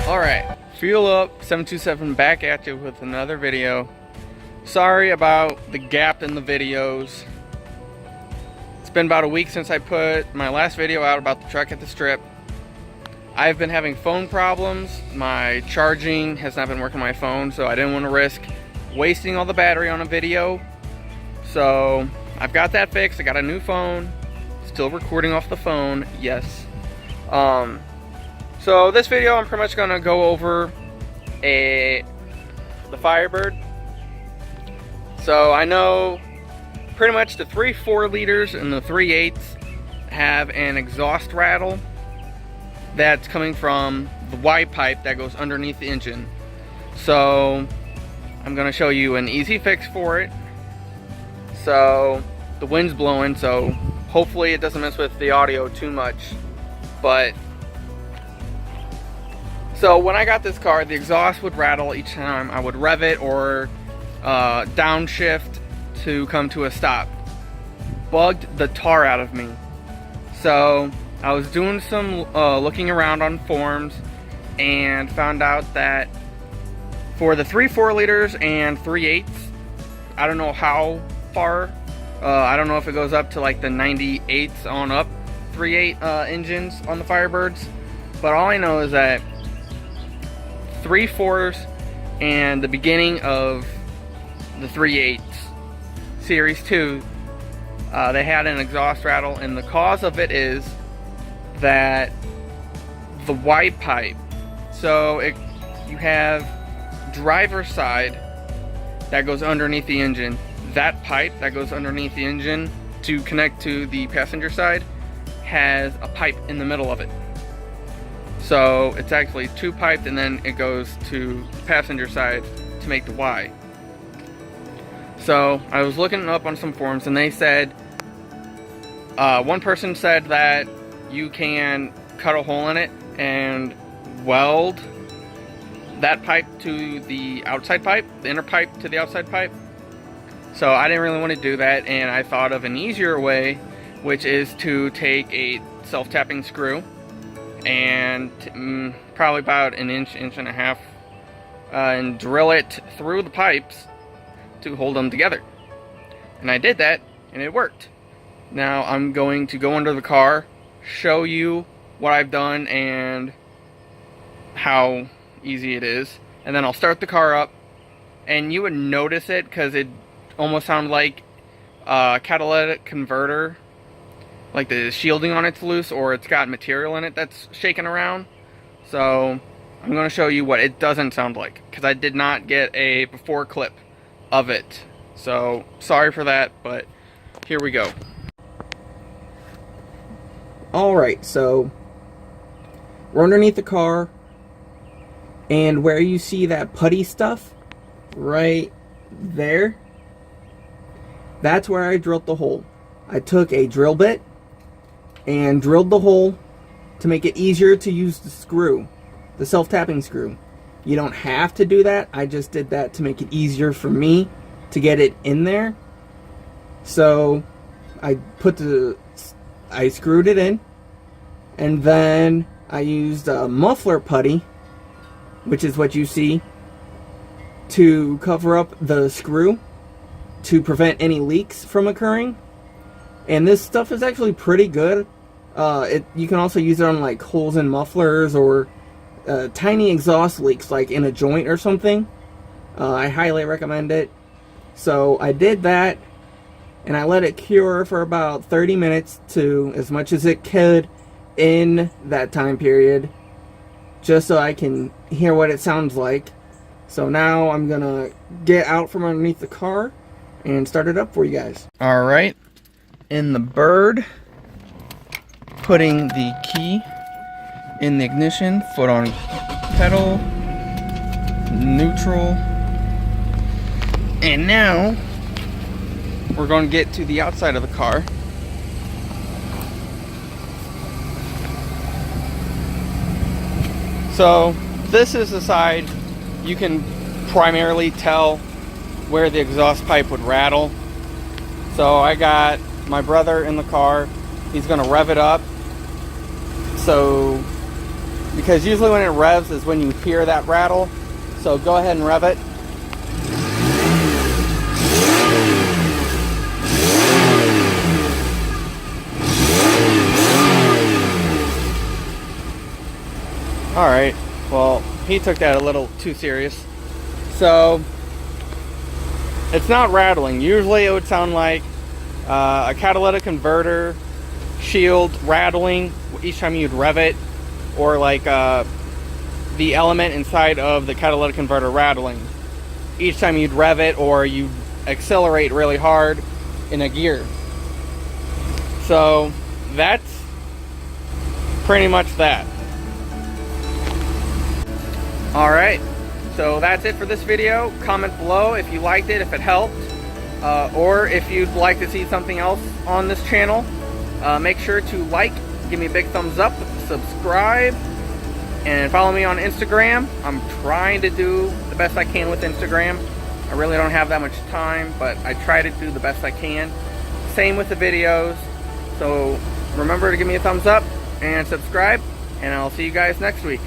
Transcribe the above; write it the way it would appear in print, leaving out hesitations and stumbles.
Alright, Fuel Up 727 back at you with another video. Sorry about the gap in the videos. It's been about a week since I put my last video out about the truck at the strip. I've been having phone problems. My charging has not been working on my phone, so I didn't want to risk wasting all the battery on a video. So I've got that fixed. I got a new phone. Still recording off the phone, yes. So this video I'm pretty much going to go over the Firebird. So I know pretty much the 3 4-liters and the 3/8 have an exhaust rattle that's coming from the Y pipe that goes underneath the engine. So I'm going to show you an easy fix for it. So the wind's blowing, so hopefully it doesn't mess with the audio too much. But so when I got this car, the exhaust would rattle each time I would rev it or downshift to come to a stop. Bugged the tar out of me. So I was doing some looking around on forums and found out that for the 3 4-liters and 3/8, I don't know how far. I don't know if it goes up to like the 98s on up 3/8 engines on the Firebirds. But all I know is that 3 4s and the beginning of the 3/8 Series 2, they had an exhaust rattle, and the cause of it is that the Y pipe. So you have driver's side that goes underneath the engine. That pipe that goes underneath the engine to connect to the passenger side has a pipe in the middle of it. So it's actually 2-piped, and then it goes to the passenger side to make the Y. So I was looking up on some forums, and they said, one person said that you can cut a hole in it and weld that pipe to the outside pipe, the inner pipe to the outside pipe. So I didn't really want to do that, and I thought of an easier way, which is to take a self-tapping screw and probably about an inch and a half, and drill it through the pipes to hold them together. And I did that, and it worked. Now I'm going to go under the car, show you what I've done and how easy it is, and then I'll start the car up, and you would notice it because it almost sounded like a catalytic converter, like the shielding on it's loose, or it's got material in it that's shaking around. So I'm going to show you what it doesn't sound like, because I did not get a before clip of it. So sorry for that, but here we go. Alright, so we're underneath the car, and where you see that putty stuff right there, that's where I drilled the hole. I took a drill bit and drilled the hole to make it easier to use the screw, the self-tapping screw. You don't have to do that. I just did that to make it easier for me to get it in there. So I screwed it in, and then I used a muffler putty, which is what you see, to cover up the screw to prevent any leaks from occurring. And this stuff is actually pretty good. You can also use it on like holes in mufflers or tiny exhaust leaks like in a joint or something. I highly recommend it. So I did that, and I let it cure for about 30 minutes to as much as it could in that time period, just so I can hear what it sounds like. So now I'm gonna get out from underneath the car and start it up for you guys. Alright, in the bird, putting the key in the ignition, foot on pedal, neutral, and now we're going to get to the outside of the car. So this is the side you can primarily tell where the exhaust pipe would rattle. So I got my brother in the car. He's going to rev it up. So, because usually when it revs is when you hear that rattle. So go ahead and rev it. Alright, well, he took that a little too serious. So, it's not rattling. Usually it would sound like a catalytic converter shield rattling each time you'd rev it, or like the element inside of the catalytic converter rattling each time you'd rev it or you accelerate really hard in a gear. So that's pretty much that. Alright, so that's it for this video. Comment below if you liked it, if it helped, or if you'd like to see something else on this channel. Make sure to like, give me a big thumbs up, subscribe, and follow me on Instagram. I'm trying to do the best I can with Instagram. I really don't have that much time, but I try to do the best I can. Same with the videos. So remember to give me a thumbs up and subscribe, and I'll see you guys next week.